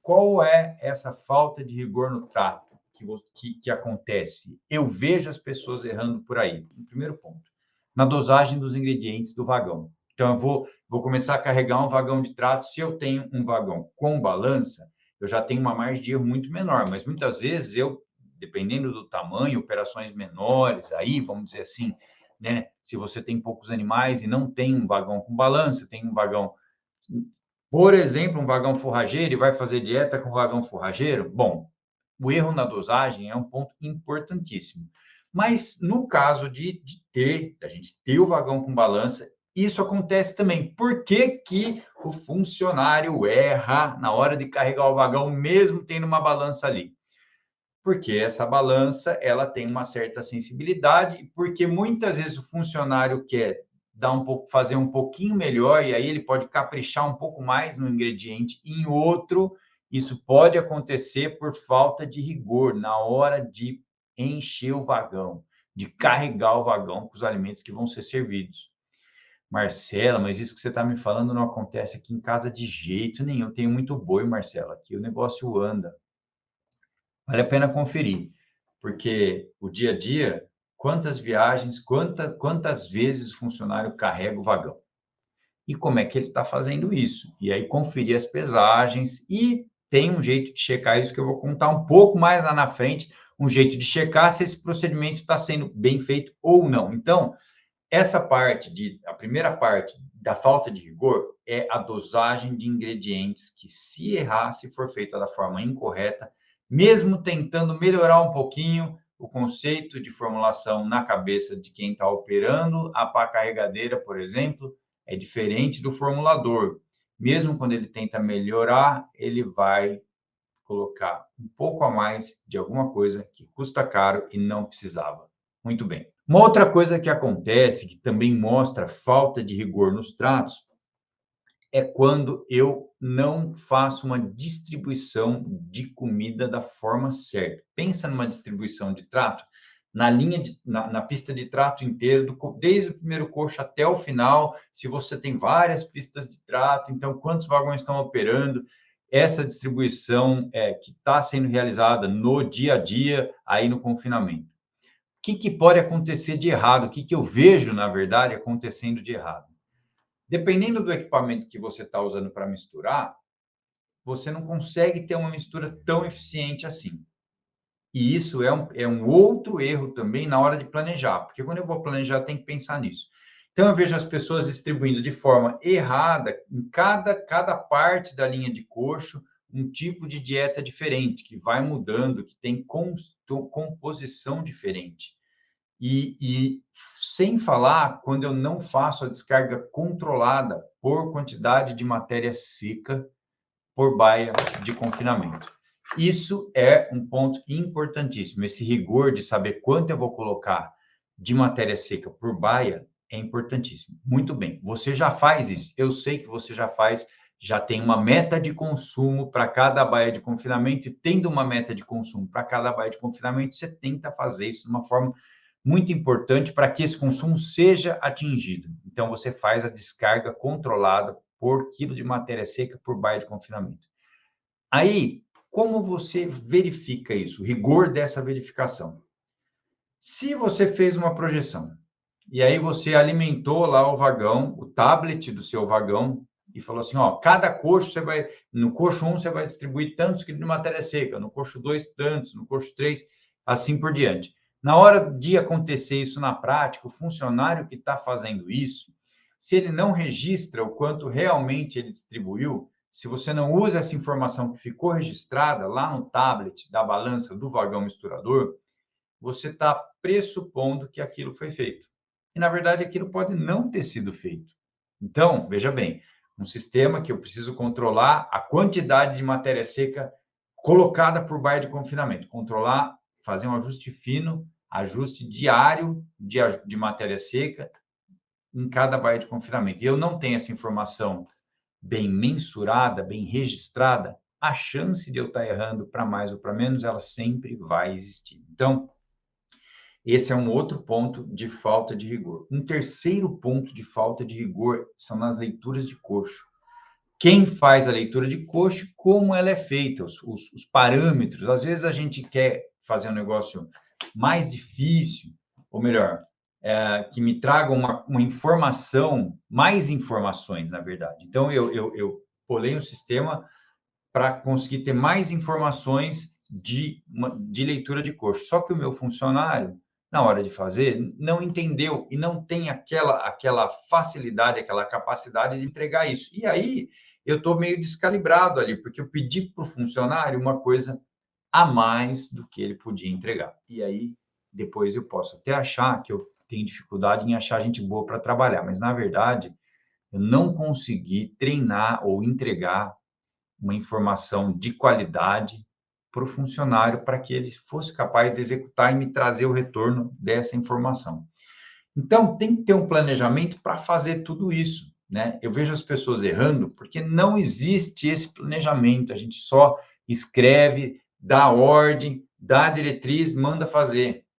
qual é essa falta de rigor no trato que acontece? Eu vejo as pessoas errando por aí. No primeiro ponto, na dosagem dos ingredientes do vagão. Então, eu vou começar a carregar um vagão de trato. Se eu tenho um vagão com balança, eu já tenho uma margem de erro muito menor, mas muitas vezes dependendo do tamanho, operações menores, aí, vamos dizer assim, né? Se você tem poucos animais e não tem um vagão com balança, tem um vagão, por exemplo, um vagão forrageiro e vai fazer dieta com vagão forrageiro, bom, o erro na dosagem é um ponto importantíssimo. Mas no caso a gente ter o vagão com balança, isso acontece também. Por que que o funcionário erra na hora de carregar o vagão, mesmo tendo uma balança ali? Porque essa balança, ela tem uma certa sensibilidade, porque muitas vezes o funcionário quer fazer um pouquinho melhor, e aí ele pode caprichar um pouco mais no ingrediente, em outro, isso pode acontecer por falta de rigor na hora de encher o vagão, de carregar o vagão com os alimentos que vão ser servidos. Marcela, mas isso que você está me falando não acontece aqui em casa de jeito nenhum. Tenho muito boi, Marcela, aqui o negócio anda. Vale a pena conferir, porque o dia a dia, quantas viagens, quantas vezes o funcionário carrega o vagão? E como é que ele está fazendo isso? E aí conferir as pesagens e tem um jeito de checar isso que eu vou contar um pouco mais lá na frente, um jeito de checar se esse procedimento está sendo bem feito ou não. Então, a primeira parte da falta de rigor é a dosagem de ingredientes que, se errar, se for feita da forma incorreta, mesmo tentando melhorar um pouquinho o conceito de formulação na cabeça de quem está operando a pá carregadeira, por exemplo, é diferente do formulador. Mesmo quando ele tenta melhorar, ele vai colocar um pouco a mais de alguma coisa que custa caro e não precisava. Muito bem. Uma outra coisa que acontece, que também mostra falta de rigor nos tratos, é quando eu não faço uma distribuição de comida da forma certa. Pensa numa distribuição de trato na pista de trato inteira, desde o primeiro coxo até o final. Se você tem várias pistas de trato, então quantos vagões estão operando? Essa distribuição que está sendo realizada no dia a dia, aí no confinamento. O que pode acontecer de errado? O que eu vejo, na verdade, acontecendo de errado? Dependendo do equipamento que você está usando para misturar, você não consegue ter uma mistura tão eficiente assim. E isso é um outro erro também na hora de planejar, porque quando eu vou planejar, tem que pensar nisso. Então, eu vejo as pessoas distribuindo de forma errada, em cada parte da linha de coxo, um tipo de dieta diferente, que vai mudando, que tem composição diferente. E sem falar quando eu não faço a descarga controlada por quantidade de matéria seca por baia de confinamento. Isso é um ponto importantíssimo. Esse rigor de saber quanto eu vou colocar de matéria seca por baia é importantíssimo. Muito bem, você já faz isso. Eu sei que você já faz, já tem uma meta de consumo para cada baia de confinamento, e tendo uma meta de consumo para cada baia de confinamento, você tenta fazer isso de uma forma muito importante para que esse consumo seja atingido. Então, você faz a descarga controlada por quilo de matéria seca por baia de confinamento. Aí, como você verifica isso? O rigor dessa verificação. Se você fez uma projeção e aí você alimentou lá o vagão, o tablet do seu vagão, e falou assim, ó, cada coxo no coxo 1 você vai distribuir tantos quilos de matéria seca, no coxo 2 tantos, no coxo 3, assim por diante. Na hora de acontecer isso na prática, o funcionário que está fazendo isso, se ele não registra o quanto realmente ele distribuiu, se você não usa essa informação que ficou registrada lá no tablet da balança do vagão misturador, você está pressupondo que aquilo foi feito. E, na verdade, aquilo pode não ter sido feito. Então, veja bem, um sistema que eu preciso controlar a quantidade de matéria seca colocada por baia de confinamento. Controlar, fazer um ajuste fino, ajuste diário de matéria seca em cada baia de confinamento. E eu não tenho essa informação bem mensurada, bem registrada, a chance de eu estar errando para mais ou para menos, ela sempre vai existir. Então, esse é um outro ponto de falta de rigor. Um terceiro ponto de falta de rigor são nas leituras de coxo. quem faz a leitura de coxo, como ela é feita, os parâmetros. Às vezes a gente quer fazer um negócio mais difícil, ou melhor, que me traga uma informação, mais informações, na verdade. Então, eu polei um sistema para conseguir ter mais informações de leitura de coxo. Só que o meu funcionário, na hora de fazer, não entendeu e não tem aquela facilidade, aquela capacidade de entregar isso. E aí eu estou meio descalibrado ali, porque eu pedi para o funcionário uma coisa a mais do que ele podia entregar. E aí depois eu posso até achar que eu tenho dificuldade em achar gente boa para trabalhar, mas na verdade eu não consegui treinar ou entregar uma informação de qualidade para o funcionário, para que ele fosse capaz de executar e me trazer o retorno dessa informação. Então, tem que ter um planejamento para fazer tudo isso, né? Eu vejo as pessoas errando porque não existe esse planejamento, a gente só escreve, dá ordem, dá diretriz, manda fazer.